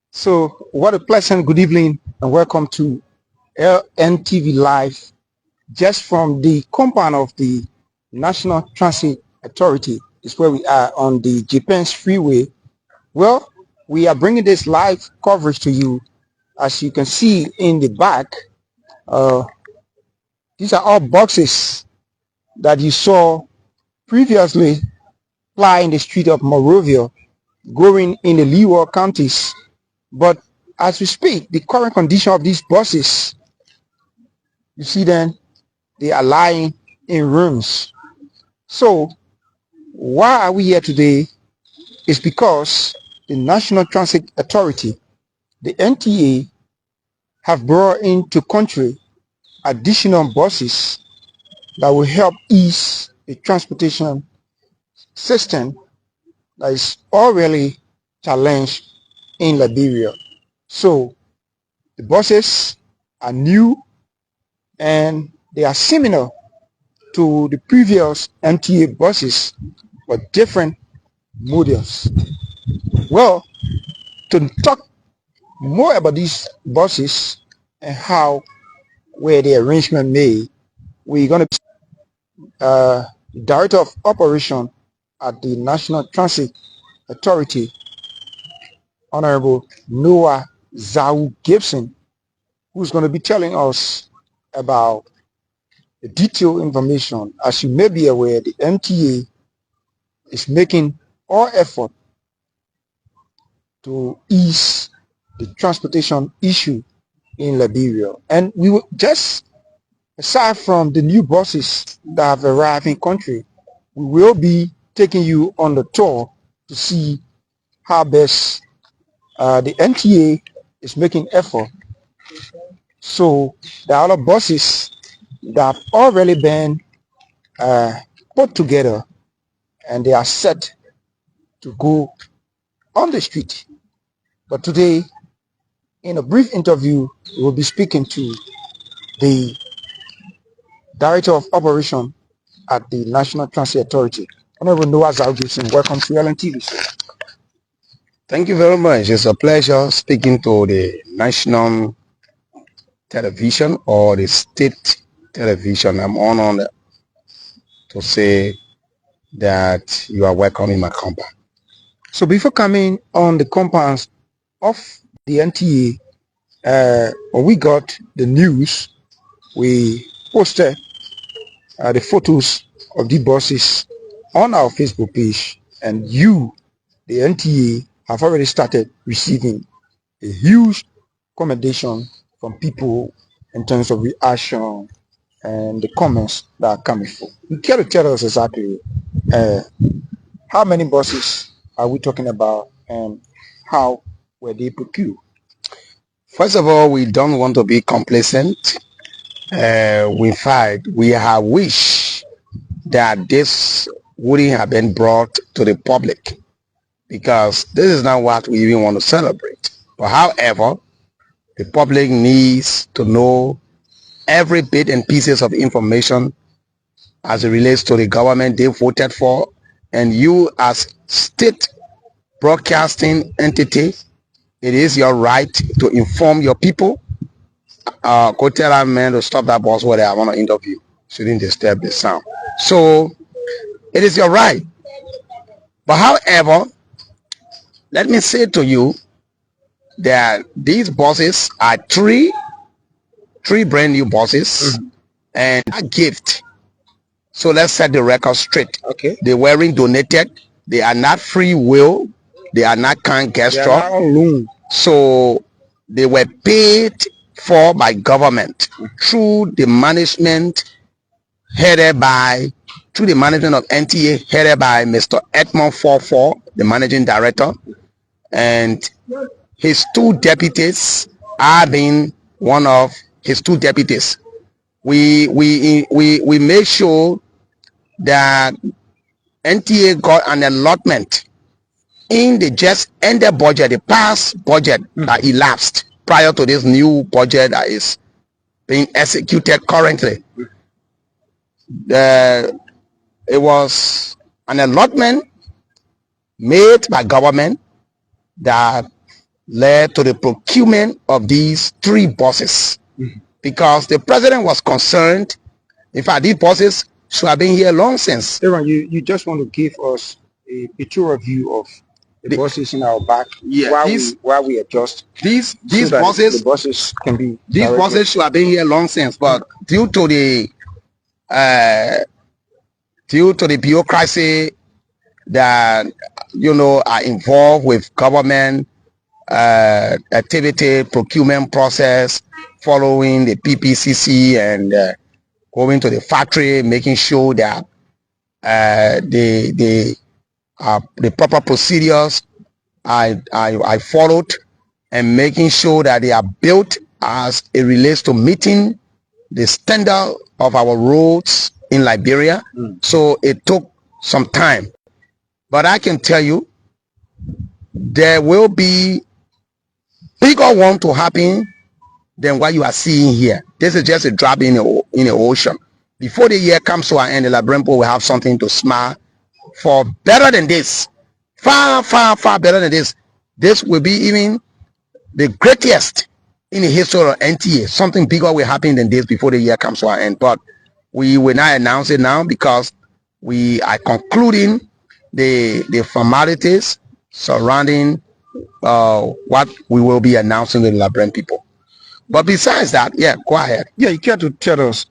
So, what a pleasant good evening and welcome to LNTV Live, just from the compound of the National Transit Authority. Is where we are on the Japan's Freeway. Well, we are bringing this live coverage to you. As you can see in the back, uh, these are all boxes that you saw previously fly in the street of Monrovia, going in the Leeward counties. But as we speak, the current condition of these buses, you see them, they are lying in rooms. So why are we here today is because the National Transit Authority, the NTA, have brought into country additional buses that will help ease the transportation system that is already challenged in Liberia. So the buses are new and they are similar to the previous MTA buses, but different models. Well, to talk more about these buses and how were the arrangement made, we're going to be Director of Operation at the National Transit Authority, Honorable Noah Zau Gibson, who's going to be telling us about the detailed information. As you may be aware, the MTA is making all effort to ease the transportation issue in Liberia. And we will just, aside from the new buses that have arrived in country, we will be taking you on the tour to see how best the NTA is making effort. So the other buses that have already been put together and they are set to go on the street. But today, in a brief interview, we will be speaking to the Director of Operation at the National Transit Authority, Honorable Noah Zau Gibson. Welcome to LNTV. Thank you very much. It's a pleasure speaking to the national television or the state television. I'm honored to say that you are welcome in my compound. So before coming on the compounds of the NTA, when we got the news, we posted the photos of the buses on our Facebook page, and you, the NTA, have already started receiving a huge commendation from people in terms of reaction and the comments that are coming from. You care to tell us exactly how many buses are we talking about and how were they procured? First of all, we don't want to be complacent. In fact, we have wished that this wouldn't have been brought to the public because this is not what we even want to celebrate. But however, the public needs to know every bit and pieces of information as it relates to the government they voted for, and you as state broadcasting entity, it is your right to inform your people. Go tell that man to stop that bus where I want to interview. Shouldn't disturb the sound. So it is your right. But however, let me say to you that these buses are three brand new buses and a gift. So let's set the record straight. Okay. They weren't donated. They are not free will. They are not kind gesture. They are not on loan. So they were paid for by government through the management headed by the management of NTA headed by Mr. Edmond 44, the managing director, and his two deputies are being one of his two deputies. We made sure that NTA got an allotment in the just ended budget, the past budget that elapsed prior to this new budget that is being executed currently. It was an allotment made by government that led to the procurement of these 3 buses, because the president was concerned. In fact, these buses should have been here long since. Aaron, you just want to give us a picture view of the buses in our back, Yeah, while we adjust these so that buses, the buses can be these directed. buses should have been here long since, but due to the bureaucracy that are involved with government activity, procurement process, following the PPCC, and going to the factory, making sure that the proper procedures I followed, and making sure that they are built as it relates to meeting the standard of our roads in Liberia. So it took some time, but I can tell you there will be bigger one to happen than what you are seeing here. This is just a drop in the ocean. Before the year comes to an end, the Liberian people will have something to smile for, better than this, far better than this. This will be even the greatest in the history of NTA. Something bigger will happen than this before the year comes to an end. But we will not announce it now because we are concluding the formalities surrounding what we will be announcing to the Liberian people. But besides that, yeah, go ahead. Yeah, you care to tell us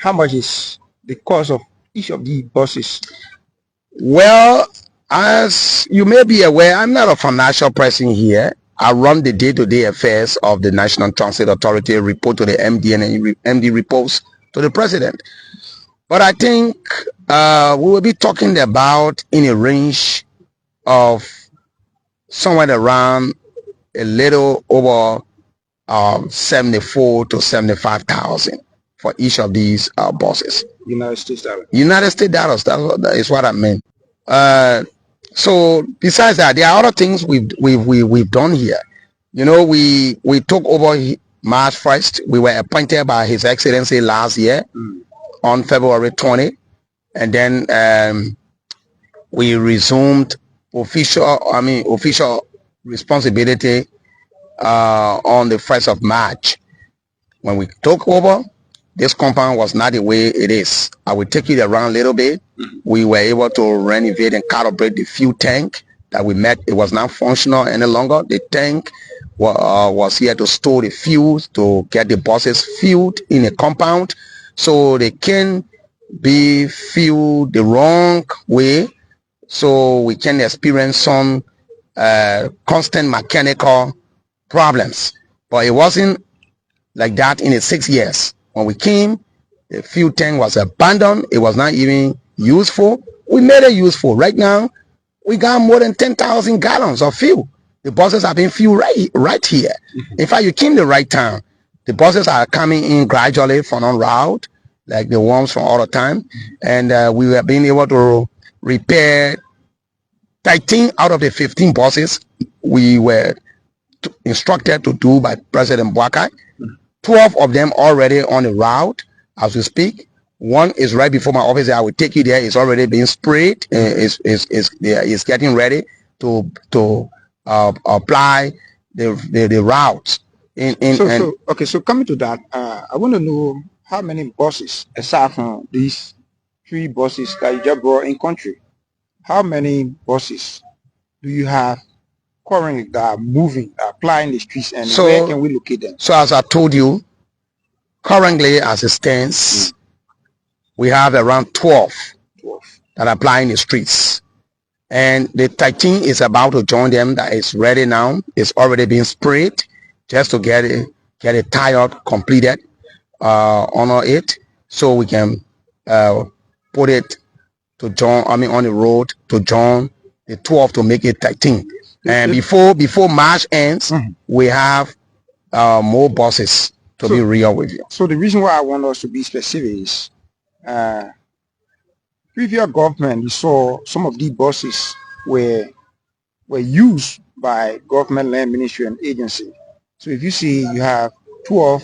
how much is the cost of each of the buses? Well, as you may be aware, I'm not a financial person here. I run the day-to-day affairs of the National Transit Authority, report to the MD, and MD reports to the president. But I think we will be talking about in a range of somewhere around a little over 74 to 75,000 for each of these buses. United States dollars. United States dollars. That is what I meant. So besides that, there are other things we've done here. We took over March 1st. We were appointed by His Excellency last year on February 20, and then we resumed official responsibility on the 1st of March. When we took over, this compound was not the way it is. I will take it around a little bit. We were able to renovate and calibrate the fuel tank that we met. It was not functional any longer. The tank was here to store the fuels, to get the buses fueled in a compound, so they can be fueled the wrong way, so we can experience some constant mechanical problems. But it wasn't like that in the 6 years. When we came, the fuel tank was abandoned. It was not even useful. We made it useful. Right now, we got more than 10,000 gallons of fuel. The buses are being fueled right here. In fact, you came the right time. The buses are coming in gradually from on route, like the ones from all the time. And we were being able to repair 13 out of the 15 buses we were instructed to do by President Boakai. 12 of them already on the route as we speak. One is right before my office. I will take you there. It's already being sprayed. It's getting ready to apply the routes. So coming to that, I want to know how many buses, aside from these 3 buses that you just brought in country, how many buses do you have currently that are moving, applying the streets, and where can we locate them? So as I told you, currently as it stands, we have around 12 that are applying the streets. And the 13 is about to join them. That is ready now. It's already been sprayed just to get it tired, completed, on it, so we can put it to join, on the road to join the 12 to make it 13. And before March ends, we have more buses to be real with you. So the reason why I want us to be specific is previous government, we saw some of these buses were used by government land ministry and agency. So if you see you have 12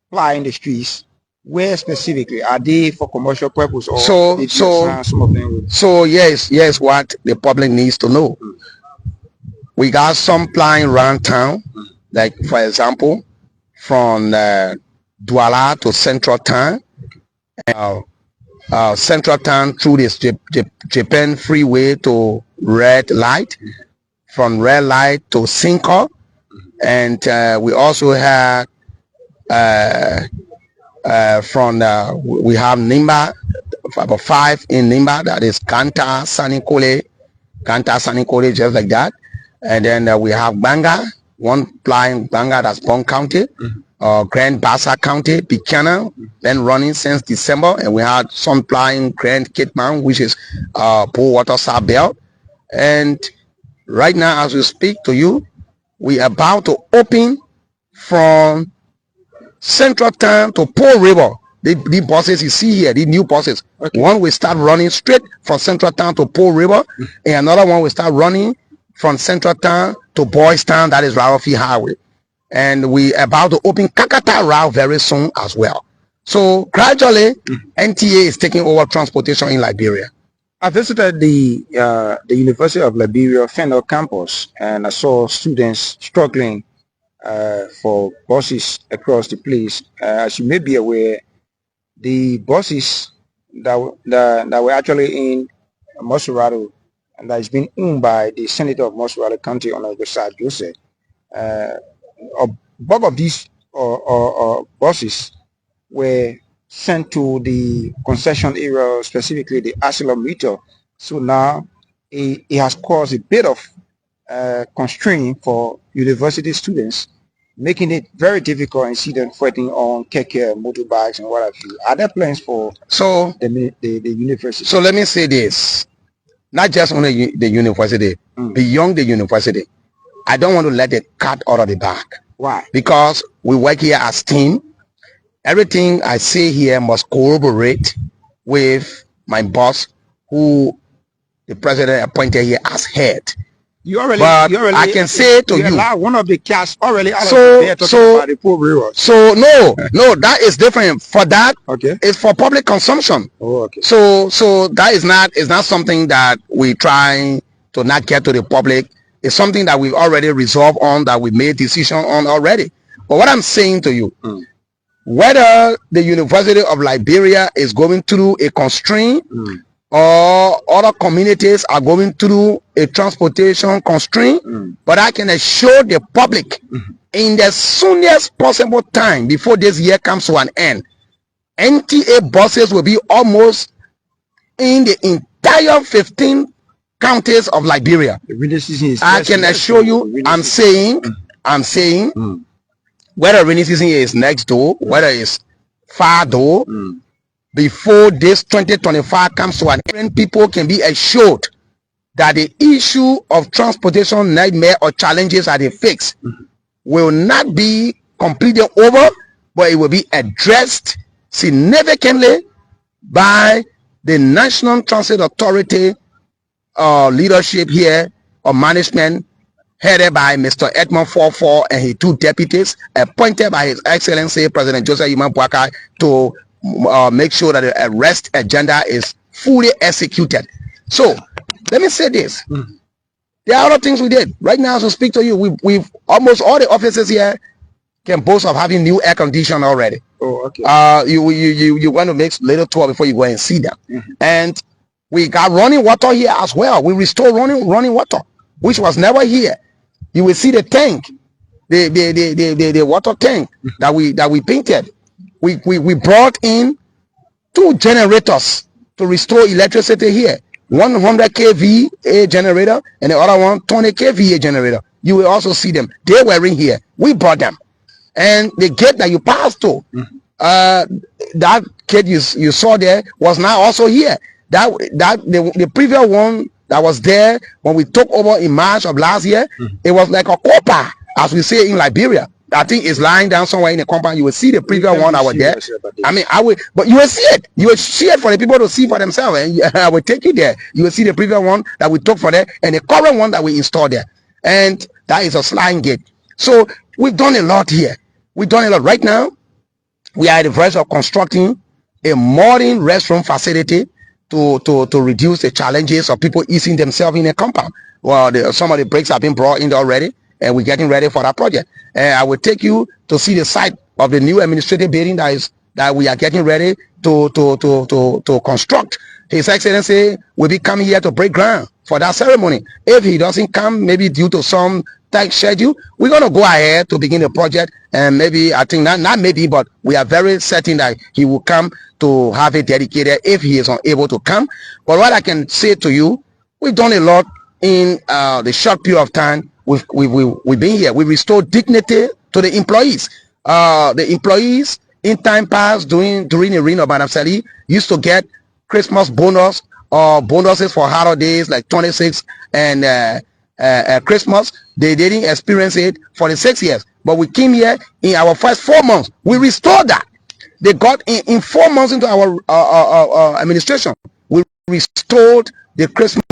flying the streets, Where specifically? Are they for commercial purpose or some of them? So yes, what the public needs to know. We got some plying around town, like for example, from Douala to Central Town, Central Town through the Japan Freeway to Red Light, from Red Light to Cinco, and we also had we have Nimba, about 5 in Nimba, that is Kanta, Sanikole, just like that. And then we have Banga, one plying Banga, that's Bon County, Grand Bassa County, Buchanan, been running since December. And we had some plying Grand Kitman, which is Pool Water South Belt. And right now, as we speak to you, we are about to open from Central Town to Pearl River. The buses you see here, the new buses. Okay. One will start running straight from Central Town to Pearl River, and another one will start running from Central Town to Boys Town, that is Ralphie Highway. And we are about to open Kakata route very soon as well. So gradually, NTA is taking over transportation in Liberia. I visited the University of Liberia Fennel campus, and I saw students struggling for buses across the place. As you may be aware, the buses that were actually in Mosurado, and that is being owned by the Senator of Mosurado County, Honorable Sir Joseph, a bulk of these buses were sent to the concession area, specifically the accelerometer. So now it has caused a bit of constraint for university students, making it very difficult and see them fighting on keke, motorbikes, and what have you. Are there plans for the university? So let me say this, not just only the university, beyond the university. I don't want to let the cat out of the bag. Why? Because we work here as team. Everything I say here must corroborate with my boss, who the president appointed here as head. I can say to you, one of the cats already out there talking about the poor rivers. So no, that is different. For that, okay, it's for public consumption. Oh, okay. So that is not something that we try to not get to the public. It's something that we've already resolved on, that we made decision on already. But what I'm saying to you, whether the University of Liberia is going through a constraint, or other communities are going through a transportation constraint, but I can assure the public in the soonest possible time before this year comes to an end, NTA buses will be almost in the entire 15 counties of Liberia. I can assure you, I'm saying, whether rainy season is next door, whether it's far door, before this 2025 comes to an end, people can be assured that the issue of transportation nightmare or challenges that they face will not be completely over, but it will be addressed significantly by the National Transit Authority leadership here, or management, headed by Mr. Edmund Forfor and his 2 deputies, appointed by His Excellency President Joseph Yuma Boakai, to make sure that the arrest agenda is fully executed. So let me say this. There are other things we did. Right now, as we speak to you, we've almost all the offices here can boast of having new air conditioning already. Oh, okay. You want to make little tour before you go and see them. And we got running water here as well. We restore running water, which was never here. You will see the tank, the water tank that we painted. We brought in 2 generators to restore electricity here. 100 kVA generator and the other one 20 kVA generator. You will also see them. They were in here. We brought them. And the gate that you passed to, that gate you saw there was now also here. The previous one that was there when we took over in March of last year, it was like a copper, as we say in Liberia. I think it's lying down somewhere in the compound. You will see the previous one that was there. I mean, but you will see it. You will see it for the people to see for themselves. And I will take you there. You will see the previous one that we took for there and the current one that we installed there. And that is a sliding gate. So we've done a lot here. We've done a lot right now. we are at the verge of constructing a modern restroom facility to reduce the challenges of people eating themselves in a compound. Well, some of the bricks have been brought in already, and we're getting ready for that project. And I will take you to see the site of the new administrative building that we are getting ready to construct. His Excellency will be coming here to break ground for that ceremony. If he doesn't come, maybe due to some tight schedule, we're going to go ahead to begin the project. And maybe, I think not maybe, but we are very certain that he will come to have it dedicated if he is unable to come. But what I can say to you, we've done a lot in the short period of time we've been here. We restored dignity to the employees. The employees in time past during the reign of Madam Sally used to get Christmas bonus or bonuses for holidays like 26 and Christmas. They didn't experience it for the 6 years, but we came here in our first 4 months. We restored that. They got in 4 months into our administration. We restored the Christmas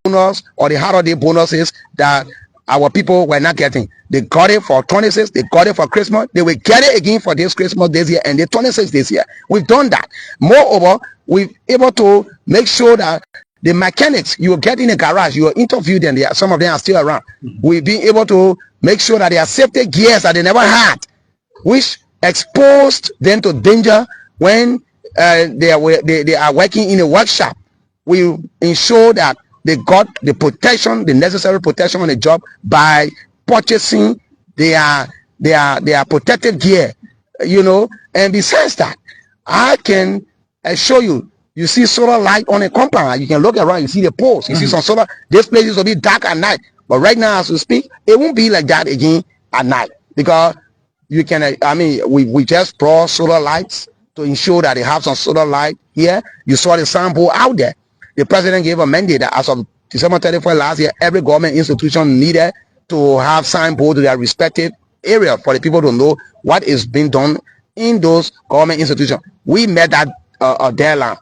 bonus or the holiday bonuses that our people were not getting. They got it for 26, they got it for Christmas, they will get it again for this Christmas this year and the 26 this year. We've done that. Moreover, we've able to make sure that the mechanics you get in a garage, you interview them, some of them are still around. We've been able to make sure that they are safety gears that they never had, which exposed them to danger when they are working in a workshop. We ensure that they got the protection, the necessary protection on the job by purchasing their protective gear, and besides that, I can assure you, you see solar light on a compound, you can look around, you see the poles, you see some solar. This place used to be dark at night, but right now as we speak, it won't be like that again at night, because you can, we just brought solar lights to ensure that they have some solar light here. You saw the sample out there. The president gave a mandate that as of December 31st last year, every government institution needed to have signboard to their respective area for the people to know what is being done in those government institutions. We met that deadline.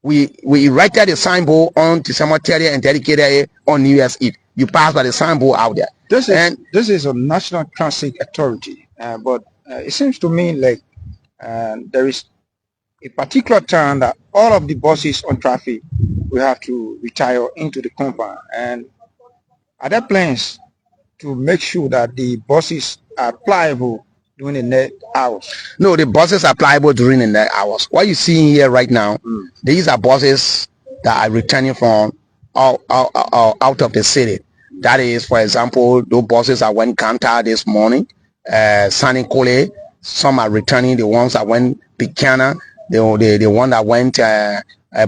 We erected a signboard on December 30th and dedicated it on New Year's Eve. You pass by the signboard out there. This is a National Transit Authority, but it seems to me like there is a particular time that all of the buses on traffic will have to retire into the compound. And are there plans to make sure that the buses are pliable during the night hours? No, the buses are pliable during the night hours. What you see here right now, these are buses that are returning from out of the city. That is, for example, those buses that went Kanta this morning, Sani Kole. Some are returning. The ones that went Picana, the one that went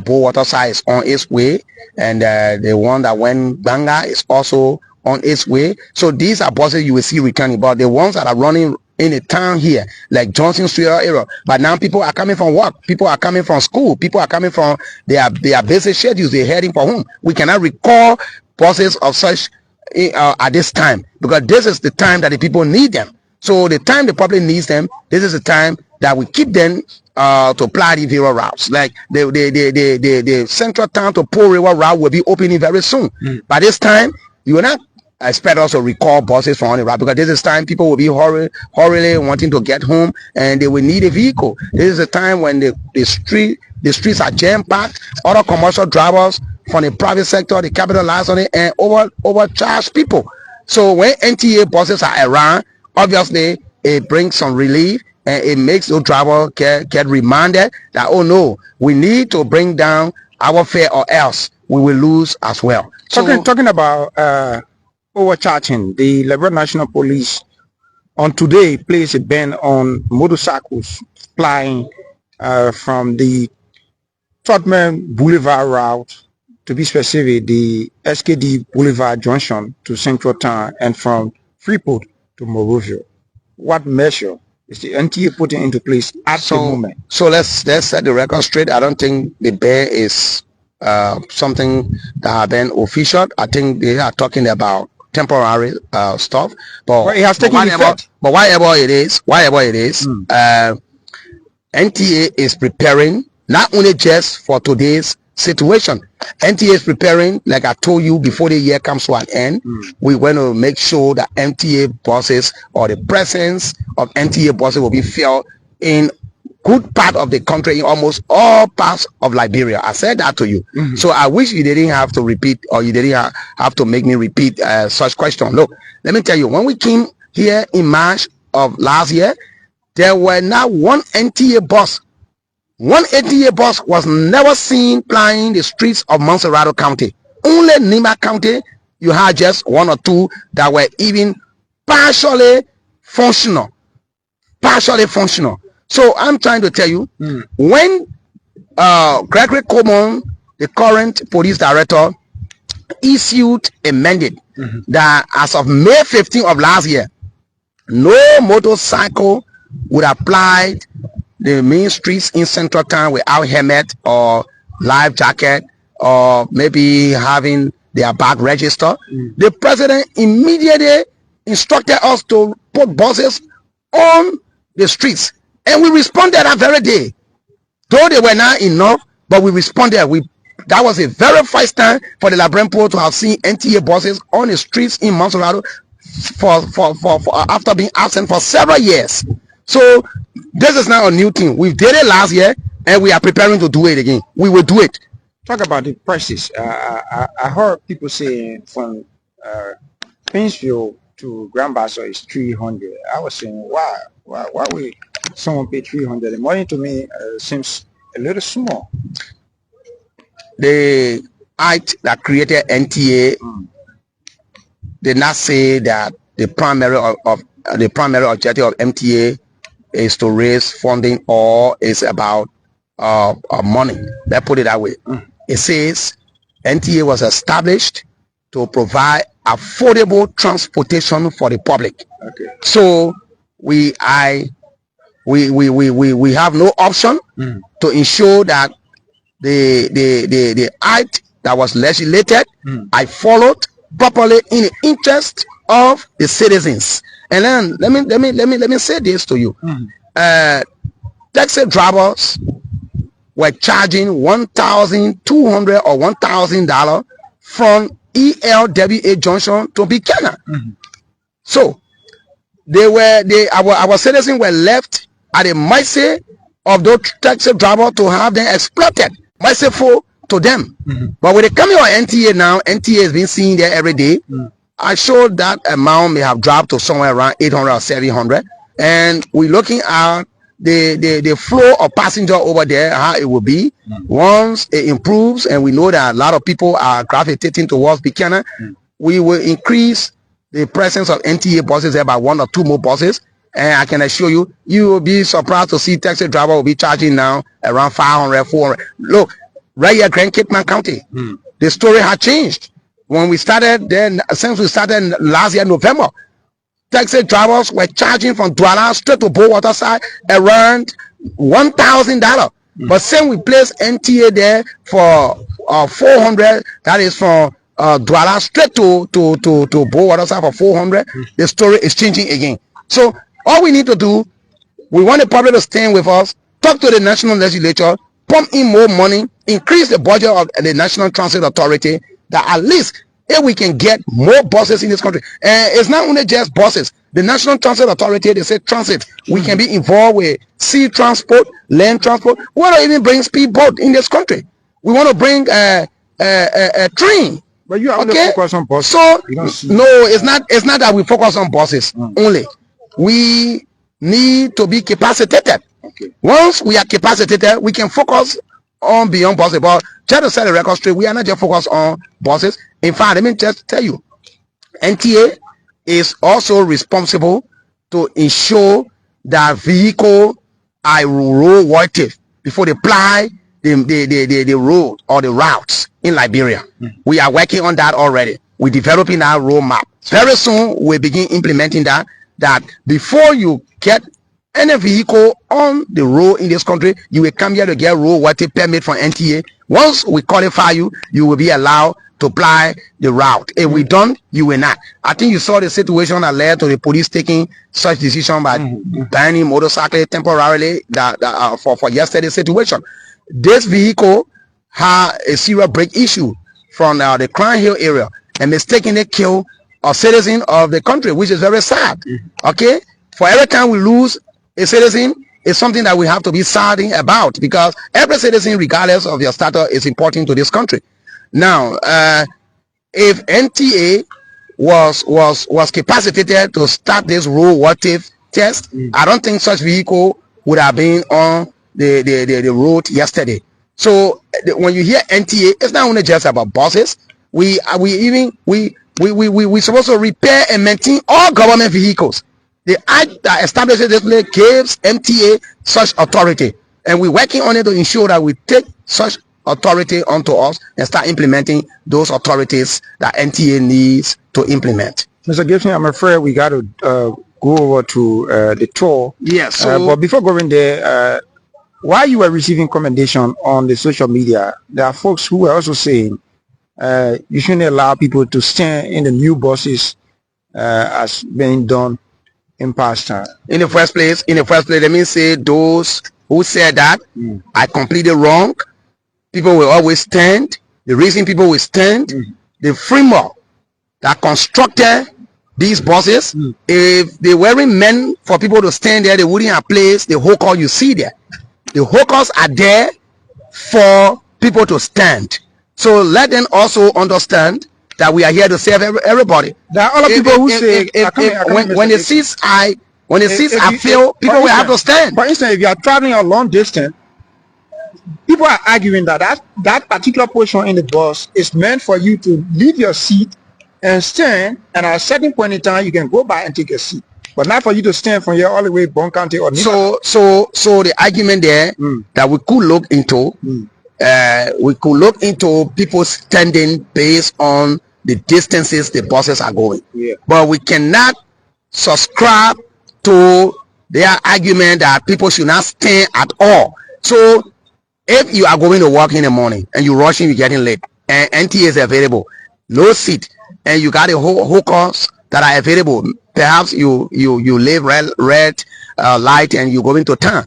Waterside is on its way, and the one that went Banga is also on its way. So these are buses you will see returning, but the ones that are running in a town here, like Johnson Street area, but now people are coming from work, people are coming from school, people are coming from their basic schedules, they're heading for home. We cannot recall buses of such at this time, because this is the time that the people need them. So the time the public needs them, this is the time that we keep them to ply the various routes. Like the central town to Pole River route will be opening very soon. By this time, you will not expect us to recall buses from on the route, because this is time people will be hurriedly wanting to get home and they will need a vehicle. This is the time when the streets are jam-packed. Other commercial drivers from the private sector, they capitalize on it and overcharge people. So when NTA buses are around, obviously it brings some relief, and it makes those drivers get reminded that, oh no, we need to bring down our fare or else we will lose as well. Talking about overcharging, the Liberia National Police on today placed a ban on motorcycles flying from the Tottenham Boulevard route, to be specific, the SKD Boulevard Junction to Central Town, and from Freeport to Monrovia. What measure is the NTA putting into place at the moment? So let's set the record straight. I don't think the ban is something that has been official. I think they are talking about temporary stuff, but it has taken effect. But whatever it is, NTA is preparing not only just for today's situation. NTA is preparing, like I told you, before the year comes to an end. We want to make sure that NTA buses, or the presence of NTA buses, will be filled in good part of the country, in almost all parts of Liberia. I said that to you. So I wish you didn't have to repeat, or you didn't have to make me repeat such question. Look, let me tell you, when we came here in March of last year, there were not one NTA bus. One NTA bus was never seen plying the streets of Montserrat County. Only Nima County, you had just one or two that were even partially functional. So I'm trying to tell you, when Gregory Coleman, the current police director, issued a mandate that as of May 15th of last year, no motorcycle would apply the main streets in central town without helmet or life jacket, or maybe having their bag register. The president immediately instructed us to put buses on the streets, and we responded that very day. Though they were not enough, but we responded. That was a very first time for the Liberian people to have seen NTA buses on the streets in Montserrat for after being absent for several years. So this is not a new thing. We did it last year, and we are preparing to do it again. We will do it. Talk about the prices. I heard people saying from Painesville to Grand Bassa is 300. I was saying, why would someone pay 300? The money to me seems a little small. The act that created NTA did not say that the primary objective of MTA is to raise funding or is about money. Let's put it that way. It says NTA was established to provide affordable transportation for the public. Okay. So we have no option to ensure that the act that was legislated, I followed properly in the interest of the citizens. And then let me say this to you. Taxi drivers were charging $1,200 or $1,000 from ELWA Junction to Buchanan. So our citizens were left at the mercy of those taxi drivers to have them exploited. Merciful to them. But with the coming of NTA now, NTA is being seen there every day. I showed that amount may have dropped to somewhere around 800 or 700, and we're looking at the flow of passenger over there, how it will be once it improves, and we know that a lot of people are gravitating towards Buchanan. We will increase the presence of NTA buses there by 1 or 2 more buses, and I can assure you, you will be surprised to see taxi driver will be charging now around 500, 400. Look, right here, Grand Cape County, the story has changed. When we started, since we started last year, November, taxi drivers were charging from Douala straight to Bowater side around $1,000. But since we placed NTA there for 400, that is from Douala straight to Bowater side for 400, the story is changing again. So all we need to do, we want the public to stand with us, talk to the national legislature, pump in more money, increase the budget of the National Transit Authority, that at least if we can get more buses in this country. And it's not only just buses. The National Transit Authority, they say transit. We can be involved with sea transport, land transport. We want to even bring speedboat in this country. We want to bring a train. But you are only focused on buses. So no, it's not that we focus on buses only. We need to be capacitated. Okay. Once we are capacitated, we can focus on beyond buses. But just to set the record straight, we are not just focused on buses. In fact, let me just tell you, NTA is also responsible to ensure that vehicles are roadworthy before they ply the road or the routes in Liberia. We are working on that already. We're developing that roadmap. Very soon, we'll begin implementing that before you get any vehicle on the road in this country, you will come here to get roadworthy permit from NTA. Once we qualify you, you will be allowed to ply the route. If we don't, you will not. I think you saw the situation that led to the police taking such decision by banning motorcycles temporarily for yesterday's situation. This vehicle had a serious brake issue from the Crown Hill area and mistakenly killed a citizen of the country, which is very sad. Okay, for every time we lose a citizen is something that we have to be saddened about, because every citizen, regardless of your status, is important to this country. Now, if NTA was capacitated to start this roadworthy test, I don't think such vehicle would have been on the road yesterday. So when you hear NTA, it's not only just about buses. We supposed to repair and maintain all government vehicles. The act that establishes this place gives MTA such authority, and we're working on it to ensure that we take such authority onto us and start implementing those authorities that NTA needs to implement. Mr. Gibson, I'm afraid we got to go over to the tour. Yes. But before going there, while you were receiving commendation on the social media, there are folks who were also saying you shouldn't allow people to stand in the new buses as being done in past time. In the first place, let me say those who said that are completely wrong. People will always stand. The reason people will stand, the framework that constructed these buses, if they weren't meant for people to stand there, they wouldn't have placed the hawker you see there. The hawkers are there for people to stand. So let them also understand that we are here to serve everybody. There are other people who say when the seats are filled, people will have to stand. For instance, if you are traveling a long distance, people are arguing that that particular portion in the bus is meant for you to leave your seat and stand, and at a certain point in time you can go by and take your seat, but not for you to stand from here all the way Bon County or so the argument there that we could look into, people standing based on the distances the buses are going. But we cannot subscribe to their argument that people should not stand at all. So if you are going to work in the morning and you're rushing, you're getting late, and NTA is available, no seat, and you got a whole course that are available, perhaps you live red light and you're going to town,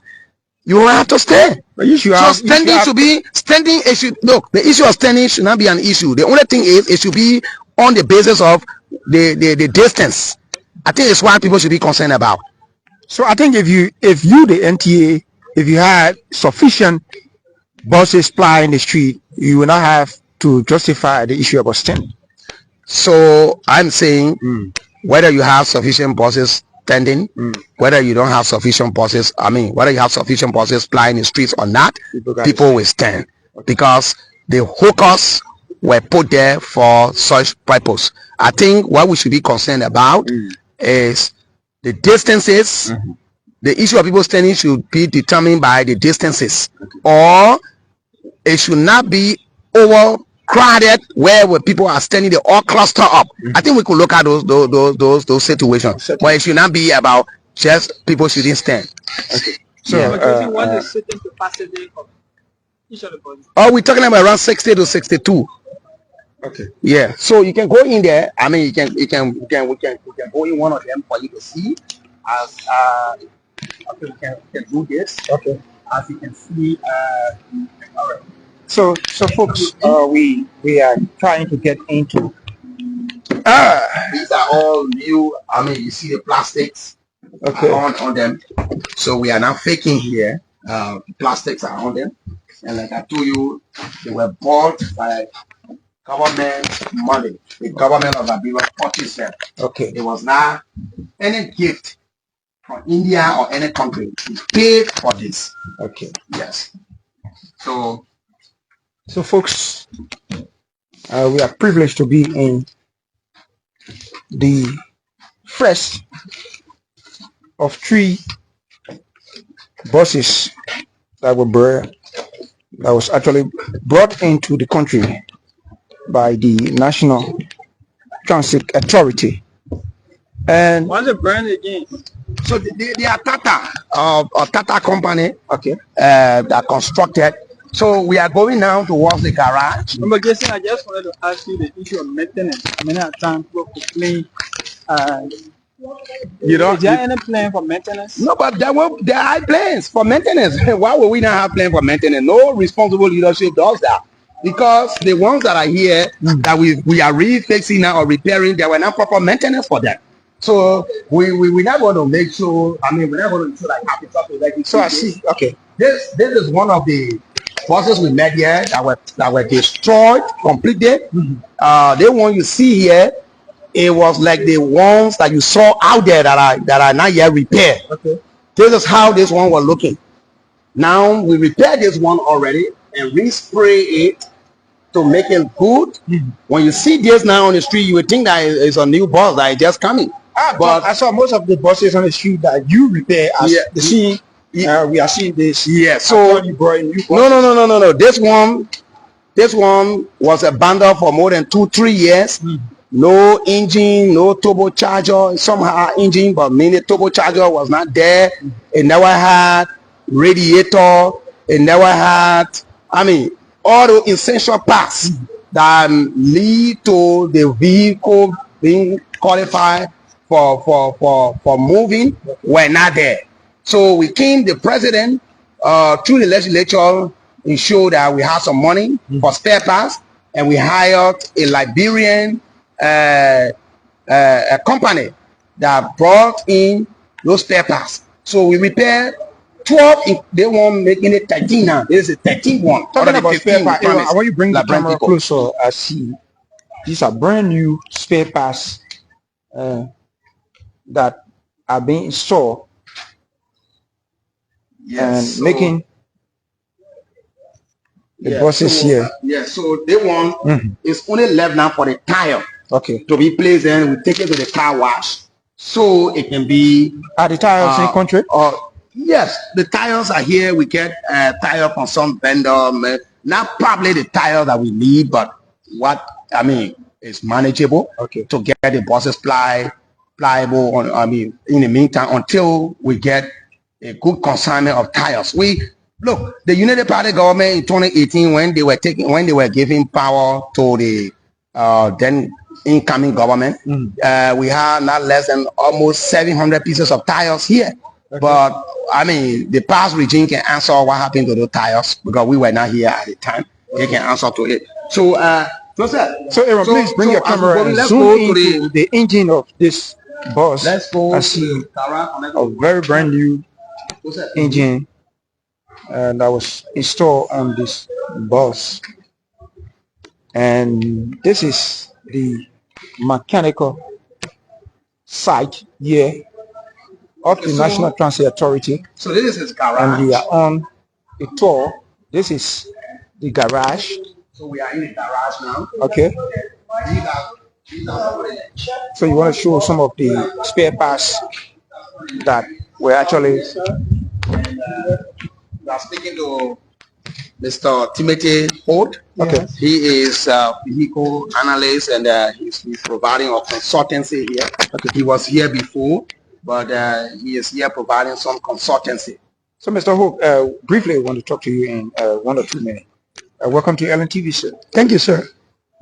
you will have to stand. But you should have, standing should be standing. It should look, the issue of standing should not be an issue. The only thing is it should be on the basis of the distance. I think it's what people should be concerned about. So I think if you the NTA, if you had sufficient buses ply in the street, you will not have to justify the issue about standing. So I'm saying whether you have sufficient buses standing, whether you don't have sufficient buses, whether you have sufficient buses plying in the streets or not, people will stand, because the hawkers were put there for such purpose. I think what we should be concerned about is the distances. The issue of people standing should be determined by the distances, or it should not be overcrowded where people are standing, they all cluster up. I think we could look at those situations, but it should not be about just people shouldn't stand. Okay. So what is sitting capacity of each of the bodies? Oh, we're talking about around 60 to 62. Okay. Yeah. So you can go in there. We can go in one of them for you to see. As okay, we can do this. Okay. As you can see, all right. So folks, we are trying to get into. These are all new. You see the plastics on them. So we are now faking here. Plastics are on them, and like I told you, they were bought by government money. The government of Liberia purchased them. Okay. It was not any gift from India or any country. We paid for this. Okay. Yes. So folks, we are privileged to be in the first of 3 buses that was actually brought into the country by the National Transit Authority. And once it burned again. So they are Tata, a Tata company, okay, that constructed. So we are going now towards the garage. But Jason, I just wanted to ask you the issue of maintenance. Many times people complain. Is there any plan for maintenance? No, but there are plans for maintenance. Why would we not have plan for maintenance? No responsible leadership does that. Because the ones that are here that we are refixing now or repairing, there were not proper maintenance for them. So we're not going to make sure. I mean, we're not going to show like happy something like this. So I see. Okay. This is one of the buses we met here that were destroyed completely. The one you see here, it was like the ones that you saw out there that are not yet repaired. Okay. This is how this one was looking. Now we repaired this one already and respray it to make it good. When you see this now on the street, you would think that it's a new bus that is just coming. But I saw most of the buses on the street that you repair as the scene. We are seeing this. Yeah. So you brought a new buses. No. This one was abandoned for more than 2-3 years. No engine, no turbocharger. Somehow engine, but mainly turbocharger was not there. It never had radiator. It never had, I mean, all the essential parts that lead to the vehicle being qualified for moving were not there. So we came, the president, through the legislature, ensured that we had some money for spare parts, and we hired a Liberian a company that brought in those spare parts. So we repaired 12. They won't make any 13 now. This is a 13 one. Talking about spare parts, I want you to bring the camera closer. I see these are brand new spare parts that are being installed and making the buses here. Yeah, so they want it's only left now for the tire. Okay. To be placed, and we take it to the car wash, so it can be. Are the tires in country? Yes, the tires are here. We get tire from some vendor. Not probably the tire that we need, but what I mean is manageable. Okay. To get the buses pliable. I mean, in the meantime, until we get a good consignment of tires. Look, the United Party government in 2018, when they were giving power to the then incoming government, we had not less than almost 700 pieces of tires here. Okay. But I mean, the past regime can answer what happened to those tires because we were not here at the time. They can answer to it. So, Aaron, please bring your camera and zoom into the engine of this bus. Let's go. I see a very brand new engine that was installed on this bus, and this is the mechanical site here of the National Transit Authority. So this is his garage, and we are on a tour. This is the garage. So we are in the garage now. Okay. So you want to show some of the spare parts that were actually. We are speaking to Mr. Timothy Holt. Okay. He is a vehicle analyst, and he's providing a consultancy here. Okay. He was here before, but he is here providing some consultancy. So, Mr. Holt, briefly, I want to talk to you in 1 or 2 minutes. Welcome to LNTV, sir. Thank you, sir.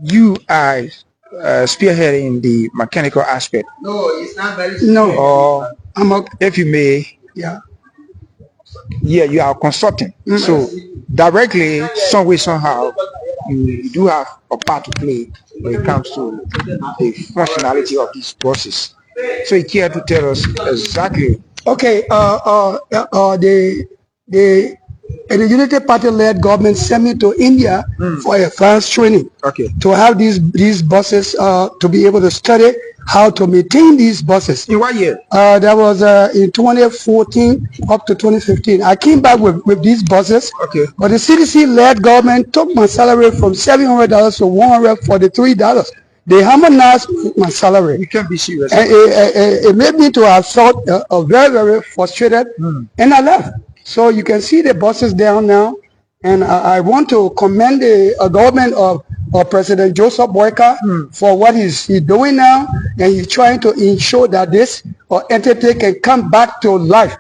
You are spearheading the mechanical aspect. No, it's not very. No, if you may. Yeah. Yeah, you are consulting. So directly, some way, somehow, you do have a part to play when it comes to the functionality of these buses. So you care to tell us exactly. Okay. The Unity Party-led government sent me to India for advanced training. Okay. To have these buses to be able to study how to maintain these buses. In what year? That was in 2014 up to 2015. I came back with these buses. Okay. But the CDC-led government took my salary from $700 to $143. They harmonized my salary. You can't be serious. And it made me to have felt very, very frustrated, and I left. So you can see the buses down now, and I want to commend the government of President Joseph Boyka for what he's doing now, and he's trying to ensure that this entity can come back to life.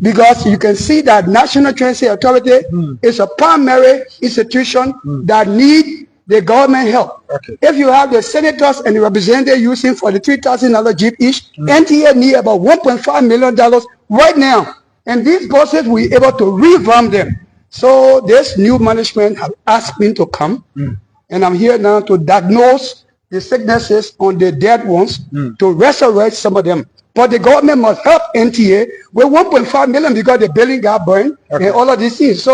Because you can see that National Transit Authority is a primary institution that needs the government help. Okay. If you have the senators and the representatives using for the $3,000 jeep each, NTA need about $1.5 million right now. And these buses, we're able to revamp them. So this new management have asked me to come, and I'm here now to diagnose the sicknesses on the dead ones to resurrect some of them. But the government must help NTA with 1.5 million because the building got burned and all of these things.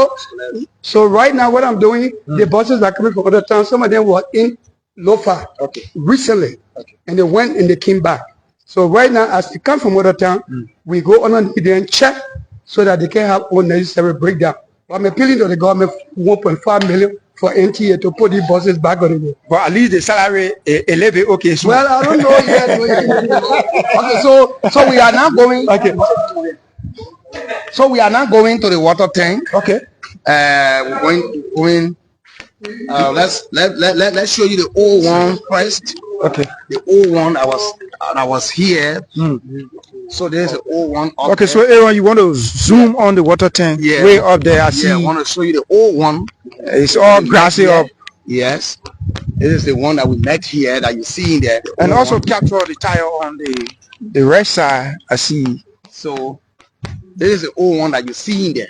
So right now what I'm doing, the buses are coming from other towns. Some of them were in Lofa recently, and they went and they came back. So right now, as they come from other town, we go on and check so that they can have unnecessary breakdown. I'm appealing to the government 1.5 million for NTA to put these buses back on the road. But at least the salary a little bit okay. So. Well, I don't know yet. Okay, so we are now going. Okay. So we are now going to the water tank. Okay. We're going. Let's show you the old one first. Okay. The old one I was here. So there's the old one up okay, there. so Aaron, you want to zoom on the water tank way up there. I see. I want to show you the old one. It's all grassy up. Yes. This is the one that we met here that you see in there. And also capture the tire on the right side. I see. So this is the old one that you see in there.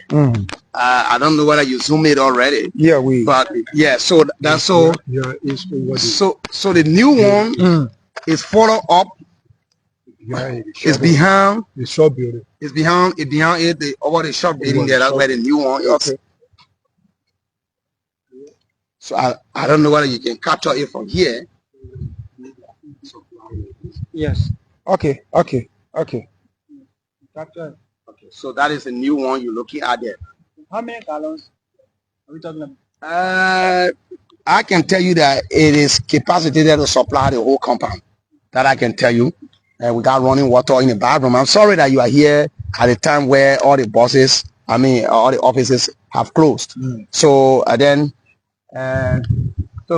I don't know whether you zoom it already. Yeah, but yeah, so that's so the new one is further up. Yeah, it's behind the shop building. It's behind it, over the shop building there. That's where the new one is. Okay. So I don't know whether you can capture it from here. Yes. Okay. Okay, so that is the new one you're looking at there. How many gallons are we talking about? I can tell you that it is capacitated to supply the whole compound. That I can tell you. Without running water in the bathroom. I'm sorry that you are here at a time where all the buses, all the offices have closed. So then, so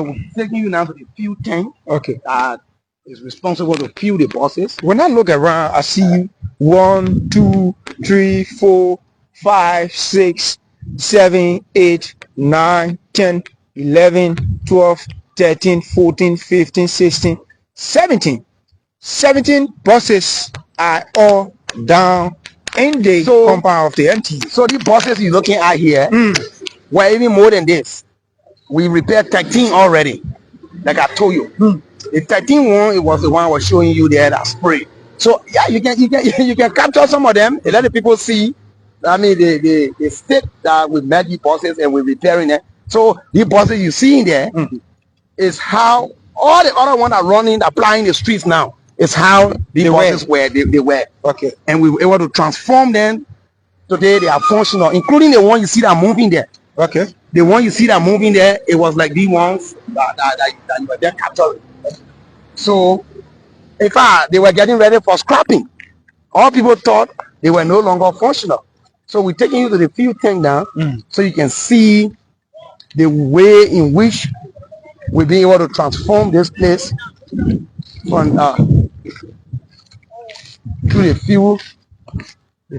we're taking you now to the fuel tank. Okay. That is responsible to fuel the buses. When I look around, I see 1, 2, 3, 4, 5, 6, 7, 8, 9, 10, 11, 12, 13, 14, 15, 16, 17. 17 buses are all down in the compound of the NT. So the buses you're looking at here were even more than this. We repaired 13 already, like I told you. The 13 one, it was the one I was showing you there that spray. So yeah, you can capture some of them and let the people see. I mean the state that we met the buses and we're repairing them. So the buses you see in there is how all the other ones are running, applying the streets now. It's how the buses were. They were. Okay. And we were able to transform them. Today they are functional, including the one you see that moving there. Okay. The one you see that moving there, it was like the ones that you were there capturing. So, in fact, they were getting ready for scrapping. All people thought they were no longer functional. So we're taking you to the fuel tank now, so you can see the way in which we're being able to transform this place from to the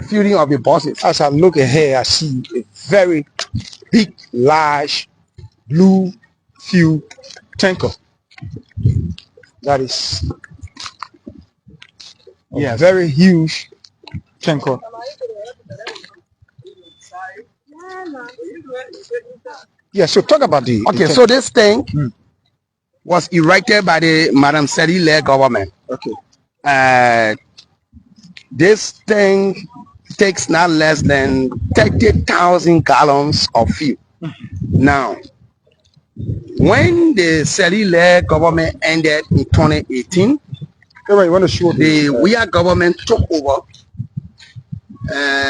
fueling of the buses. As I look ahead, I see a very big, large, blue fuel tanker. That is a very huge tanker. Yeah, so talk about the so this thing was erected by the Madam Sedile government. Okay. This thing takes not less than 30,000 gallons of fuel. Now, when the Sedile government ended in 2018, you want to show the WIA government took over.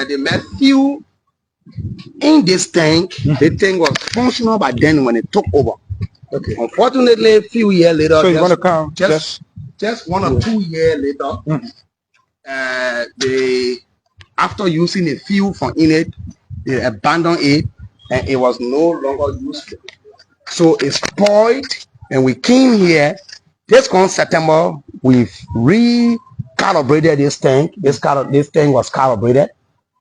They met fuel in this tank. The tank was functional by then when it took over. Okay. Unfortunately, a few years later, so you want to count just 1 or 2 years later, they, after using the fuel from in it, they abandoned it and it was no longer useful. So it spoiled, and we came here. This September, we've recalibrated this tank. This tank was calibrated,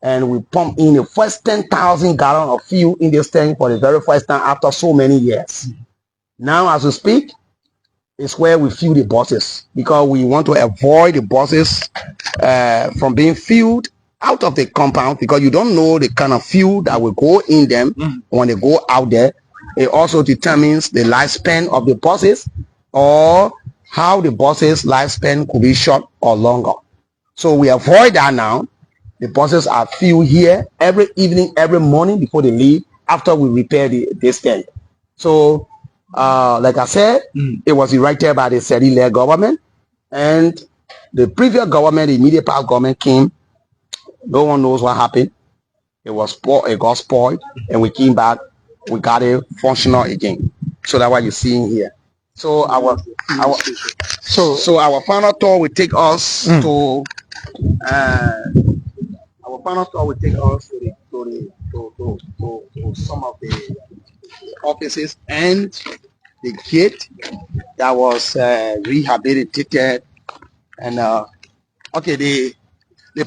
and we pumped in the first 10,000 gallons of fuel in this tank for the very first time after so many years. Now, as we speak, it's where we fuel the buses because we want to avoid the buses from being fueled out of the compound, because you don't know the kind of fuel that will go in them when they go out there. It also determines the lifespan of the buses or how the buses lifespan could be short or longer. So we avoid that now. The buses are filled here every evening, every morning before they leave after we repair the stand. So like I said, it was erected by the SETI-led government, and the previous government, the immediate past government came. No one knows what happened. It was spoiled, it got spoiled, and we came back, we got it functional again. So that's what you're seeing here. So our final tour will take us to our final tour will take us to some of the offices and the gate that was rehabilitated, and okay, the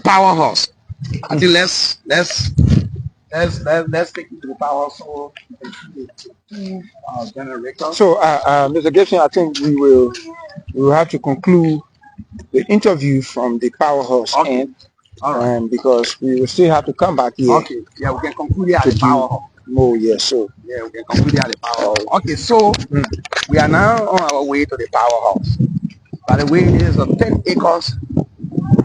powerhouse. I think let's take you to the power. So generator. So, Mr. Gibson, I think we will have to conclude the interview from the powerhouse end, because we will still have to come back here. Okay, yeah, we can conclude here at the powerhouse. Oh, yes, so yeah, we can conclude here at the powerhouse. Okay, so we are now on our way to the powerhouse. By the way, it is a 10 acres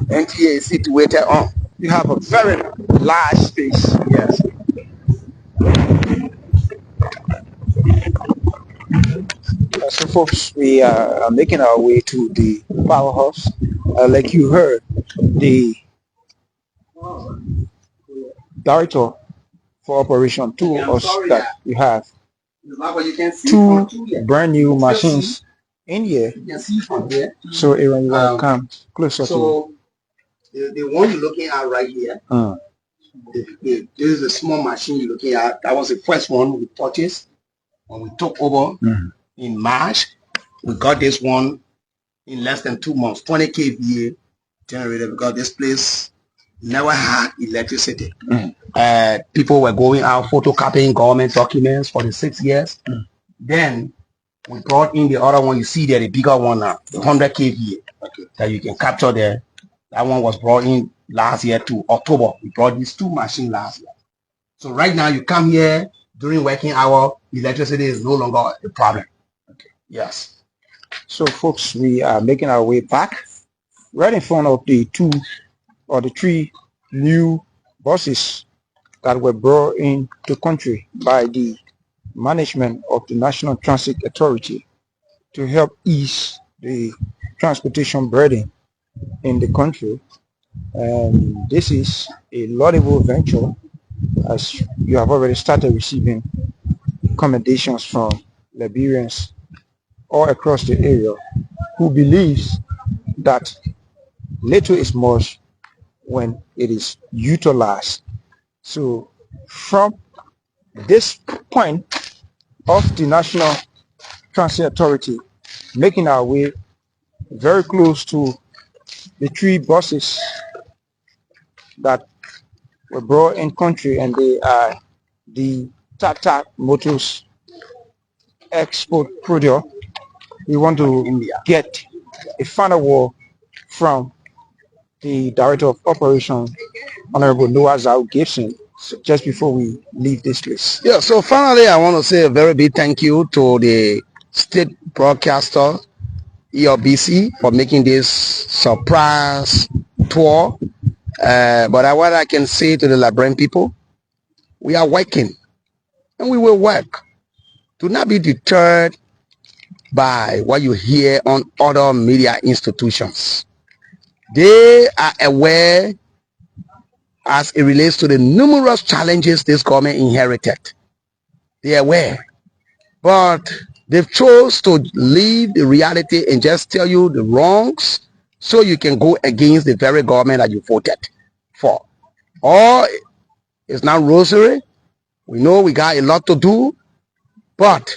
NTA is situated on. You have a very large space. Yes. So folks, we are making our way to the powerhouse. Like you heard, the director for operation told us that you have two brand new machines in here. You can see from here. So Aaron, you want to come closer to the one you're looking at right here. This is a small machine you're looking at. That was the first one we purchased when we took over in March. We got this one in less than 2 months, 20 kVA generator, because this place never had electricity. People were going out photocopying government documents for the 6 years. Then we brought in the other one. You see there, the bigger one now, the 100 kVA that you can capture there. That one was brought in last year to October. We brought these two machines last year. So right now you come here during working hour, electricity is no longer a problem. Yes. So folks, we are making our way back right in front of the three new buses that were brought into the country by the management of the National Transit Authority to help ease the transportation burden in the country. And this is a laudable venture, as you have already started receiving commendations from Liberians all across the area who believes that little is much when it is utilized. So from this point of the National Transit Authority, making our way very close to the three buses that were brought in country, and they are the Tata Motors export product. We want to get a final word from the Director of Operations, Honorable Noah Zhao Gibson, just before we leave this place. Yeah, so finally I want to say a very big thank you to the state broadcaster ERBC for making this surprise tour. But what I can say to the Liberian people, we are working and we will work. Do not be deterred by what you hear on other media institutions. They are aware as it relates to the numerous challenges this government inherited. They are aware. But they've chose to leave the reality and just tell you the wrongs so you can go against the very government that you voted for. Or it's not rosary. We know we got a lot to do, but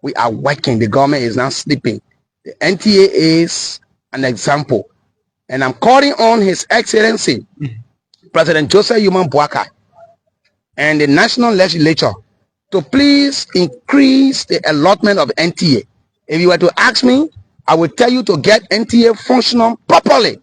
we are working. The government is not sleeping. The NTA is an example. And I'm calling on His Excellency, President Joseph Yuman Boakai, and the National Legislature to please increase the allotment of NTA. If you were to ask me, I would tell you to get NTA functional properly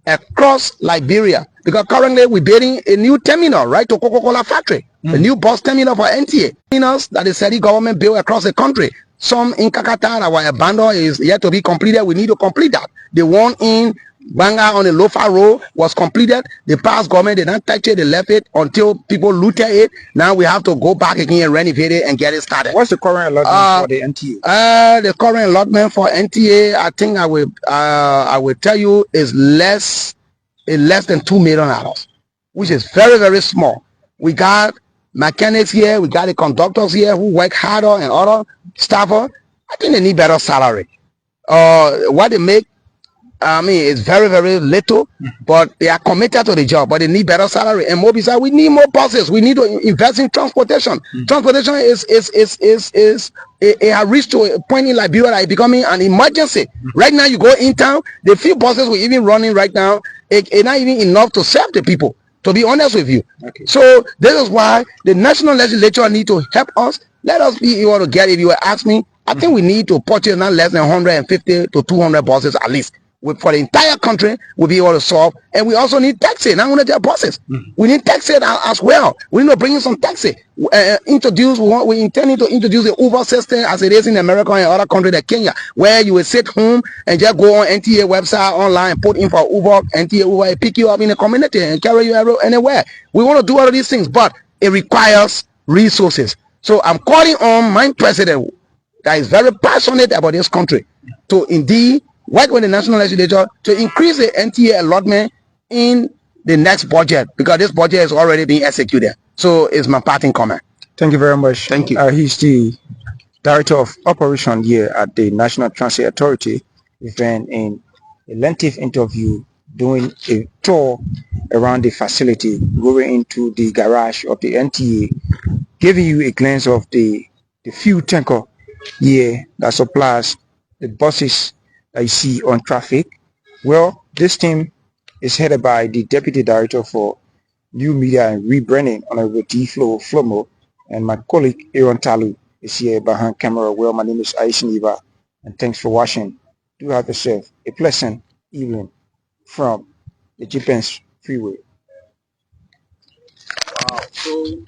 across Liberia, because currently we're building a new terminal, right, to Coca-Cola factory, a new bus terminal for NTA. Terminals that the city government built across the country. Some in Kakata, our abandon is yet to be completed. We need to complete that. The one in Banga on the Lofa Road was completed. The past government did not touch it. They left it until people looted it. Now we have to go back again and renovate it and get it started. What's the current allotment for the NTA? The current allotment for NTA, I think I will tell you, is less than $2 million, which is very, very small. We got mechanics here, we got the conductors here who work harder, and other staffers. I think they need better salary. What they make, I mean, it's very, very little, but they are committed to the job, but they need better salary. And more besides, we need more buses. We need to invest in transportation. Transportation it has reached to a point in Liberia that it's becoming an emergency. Right now, you go in town, the few buses we're even running right now, it's not even enough to serve the people, to be honest with you. Okay. So this is why the national legislature need to help us. Let us be able to get, if you ask me, I think we need to purchase not less than 150 to 200 buses at least. For the entire country, we'll be able to solve. And we also need taxi, not only their buses. We need taxi as well. We need to bring in some taxi. We're intending to introduce the Uber system as it is in America and other countries like Kenya, where you will sit home and just go on NTA website online, put in for Uber, NTA Uber, pick you up in the community and carry you anywhere. We want to do all of these things, but it requires resources. So I'm calling on my president that is very passionate about this country to indeed work with the national legislature to increase the NTA allotment in the next budget, because this budget is already being executed. So it's my parting comment. Thank you very much. Thank you. He's the Director of Operation here at the National Transit Authority. We've been in a lengthy interview doing a tour around the facility, going into the garage of the NTA, giving you a glance of the fuel tanker here that supplies the buses that you see on traffic. Well, this team is headed by the Deputy Director for New Media and Rebranding, Honorable D. Flomo, and my colleague Aaron Talu is here behind camera. Well, my name is Aisha Niva, and thanks for watching. Do have yourself a pleasant evening from the Japan's Freeway. Wow. So